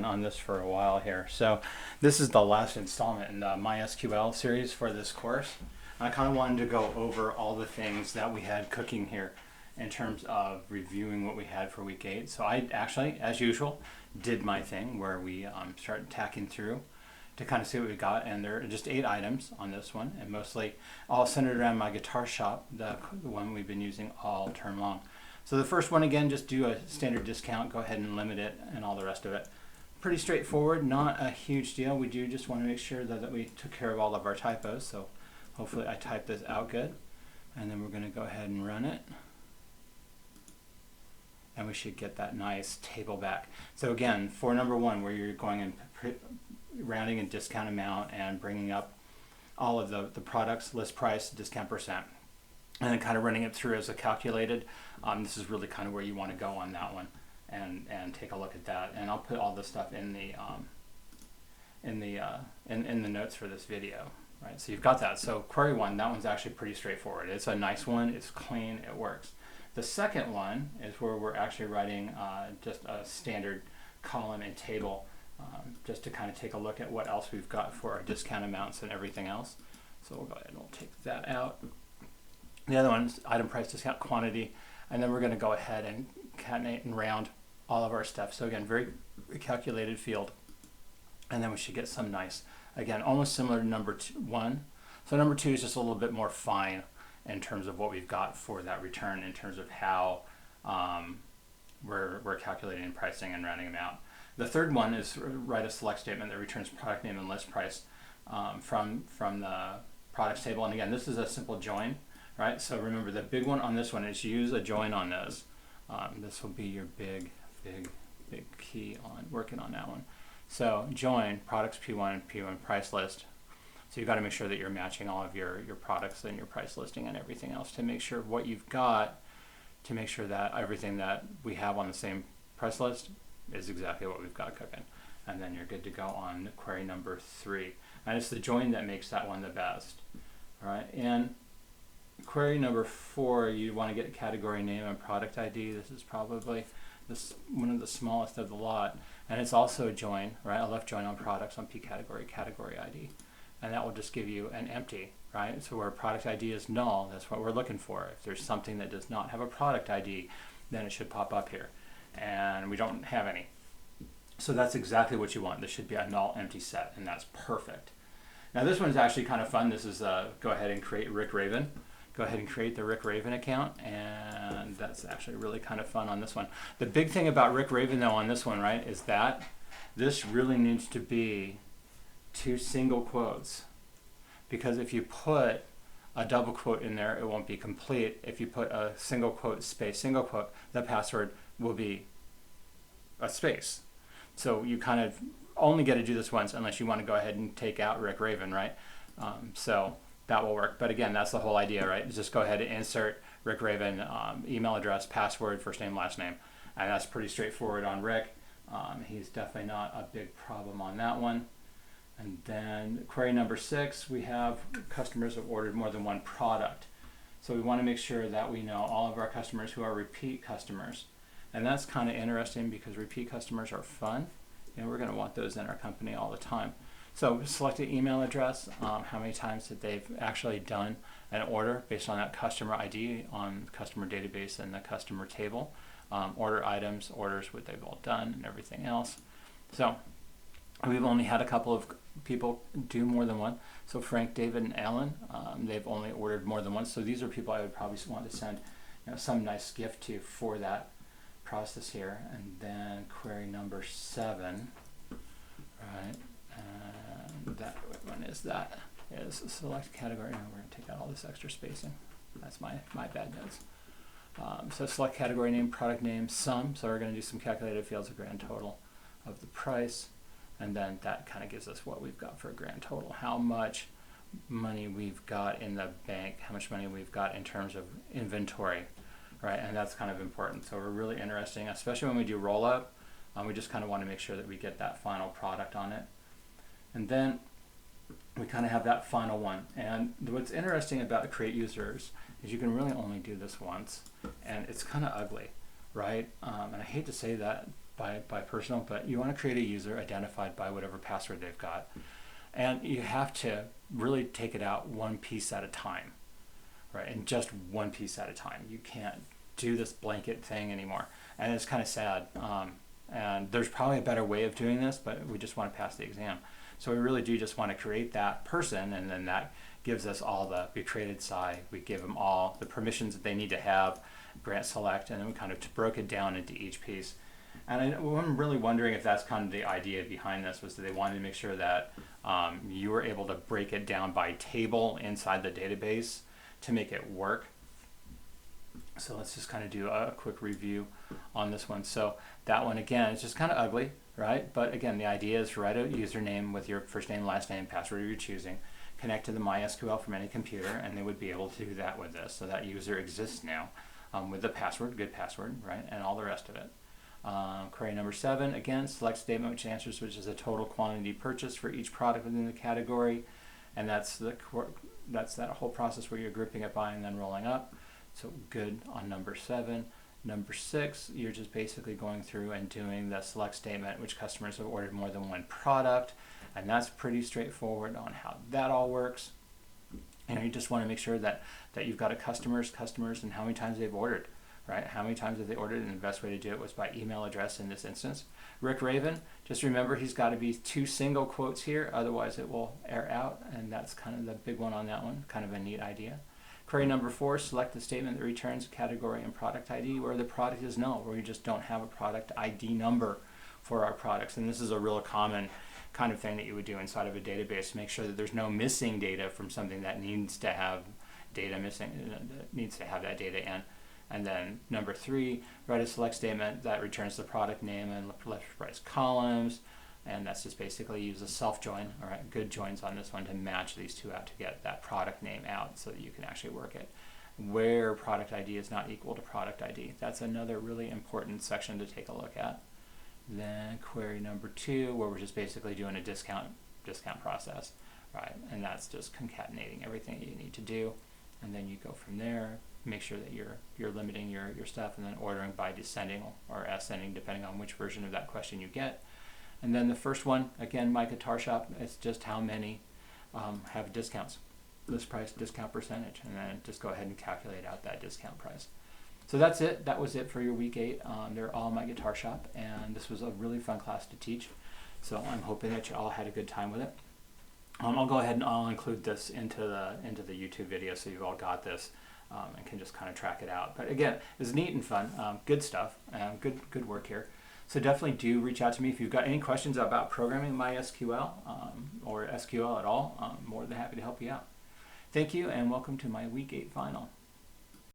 on this for a while here. So this is the last installment in the MySQL series for this course. I kind of wanted to go over all the things that we had cooking here in terms of reviewing what we had for week 8. So I actually, as usual, did my thing where we started tacking through to kind of see what we got, and there are just 8 items on this one, and mostly all centered around my guitar shop, the one we've been using all term long. So the first one, again, just do a standard discount, go ahead and limit it, and all the rest of it. Pretty straightforward, not a huge deal. We do just want to make sure that we took care of all of our typos, so hopefully I typed this out good. And then we're going to go ahead and run it. And we should get that nice table back. So again, for number 1, where you're going and rounding a discount amount and bringing up all of the products, list price, discount percent, and then kind of running it through as a calculated. This is really kind of where you want to go on that one, and take a look at that. And I'll put all this stuff in the notes for this video. Right, so you've got that. So query 1, that one's actually pretty straightforward. It's a nice one. It's clean. It works. The second one is where we're actually writing just a standard column and table, just to kind of take a look at what else we've got for our discount amounts and everything else. So we'll go ahead and we'll take that out. The other one is item price, discount, quantity, and then we're going to go ahead and concatenate and round all of our stuff. So again, very calculated field, and then we should get some nice, again, almost similar to number 1. So number 2 is just a little bit more fine in terms of what we've got for that return, in terms of how we're calculating pricing and rounding them out. The third one is write a select statement that returns product name and list price from the products table. And again, this is a simple join, right? So remember, the big one on this one is use a join on this. This will be your big key on working on that one. So join products P1 price list. So you've got to make sure that you're matching all of your products and your price listing and everything else to make sure what you've got, to make sure that everything that we have on the same price list is exactly what we've got cooking. And then you're good to go on query number 3. And it's the join that makes that one the best. All right. And query number 4, you want to get a category name and product ID. This is probably one of the smallest of the lot. And it's also a join, right? A left join on products on P category, category ID. And that will just give you an empty, right? So where product ID is null, that's what we're looking for. If there's something that does not have a product ID, then it should pop up here. And we don't have any. So that's exactly what you want. This should be a null empty set, and that's perfect. Now this one's actually kind of fun. This is go ahead and create Rick Raven. Go ahead and create the Rick Raven account, and that's actually really kind of fun on this one. The big thing about Rick Raven though on this one, right, is that this really needs to be 2 single quotes, because if you put a double quote in there, it won't be complete. If you put a single quote space single quote, the password will be a space. So you kind of only get to do this once unless you want to go ahead and take out Rick Raven, right? So that will work. But again, that's the whole idea, right? Just go ahead and insert Rick Raven, email address, password, first name, last name. And that's pretty straightforward on Rick. He's definitely not a big problem on that one. And then query number 6, we have customers who have ordered more than one product. So we want to make sure that we know all of our customers who are repeat customers. And that's kind of interesting because repeat customers are fun, and we're going to want those in our company all the time. So select an email address, how many times that they've actually done an order based on that customer ID on the customer database and the customer table. Order items, orders, what they've all done, and everything else. So we've only had a couple of people do more than one. So Frank, David, and Alan, they've only ordered more than once. So these are people I would probably want to send, some nice gift to for that process here. And then query number 7, right? And that one is that is select category. Now we're going to take out all this extra spacing. That's my bad notes. So select category name, product name, sum. So we're going to do some calculated fields of grand total of the price. And then that kind of gives us what we've got for a grand total, how much money we've got in the bank, how much money we've got in terms of inventory, right? And that's kind of important. So we're really interesting, especially when we do roll up. We just kind of want to make sure that we get that final product on it. And then we kind of have that final one. And what's interesting about create users is you can really only do this once, and it's kind of ugly, right? And I hate to say that, by personal, but you want to create a user identified by whatever password they've got. And you have to really take it out one piece at a time, right? And just one piece at a time. You can't do this blanket thing anymore. And it's kind of sad. And there's probably a better way of doing this, but we just want to pass the exam. So we really do just want to create that person, and then that gives us all we created Psi, we give them all the permissions that they need to have, grant select, and then we kind of broke it down into each piece. And I'm really wondering if that's kind of the idea behind this, was that they wanted to make sure that you were able to break it down by table inside the database to make it work. So let's just kind of do a quick review on this one. So that one, again, is just kind of ugly, right? But again, the idea is to write a username with your first name, last name, password you're choosing, connect to the MySQL from any computer, and they would be able to do that with this. So that user exists now with the password, good password, right? And all the rest of it. Query number 7, again, select statement which answers which is the total quantity purchased for each product within the category. And that's that whole process where you're grouping it by and then rolling up. So good on number 7. Number 6, you're just basically going through and doing the select statement which customers have ordered more than one product. And that's pretty straightforward on how that all works. You just want to make sure that you've got a customers, and how many times they've ordered, right? How many times have they ordered? And the best way to do it was by email address in this instance. Rick Raven, just remember he's got to be 2 single quotes here, otherwise it will error out. And that's kind of the big one on that one, kind of a neat idea. Query number 4, select the statement that returns category and product ID where the product is null, where we just don't have a product ID number for our products. And this is a real common kind of thing that you would do inside of a database to make sure that there's no missing data from something that needs to have data missing, that needs to have that data in. And then number 3, write a select statement that returns the product name and left price columns. And that's just basically use a self join, all right, good joins on this one to match these two out to get that product name out so that you can actually work it. Where product ID is not equal to product ID. That's another really important section to take a look at. Then query number 2, where we're just basically doing a discount process, right? And that's just concatenating everything you need to do. And then you go from there, make sure that you're limiting your stuff, and then ordering by descending or ascending depending on which version of that question you get. And then the first one, again, My Guitar Shop, it's just how many have discounts, list price, discount percentage, and then just go ahead and calculate out that discount price. So that's it. That was it for your week 8. They're all My Guitar Shop, and this was a really fun class to teach. So I'm hoping that you all had a good time with it. I'll go ahead and I'll include this into the YouTube video so you've all got this and can just kind of track it out. But again, it's neat and fun. Good stuff. Good work here. So definitely do reach out to me if you've got any questions about programming MySQL or SQL at all. I'm more than happy to help you out. Thank you, and welcome to my week 8 final.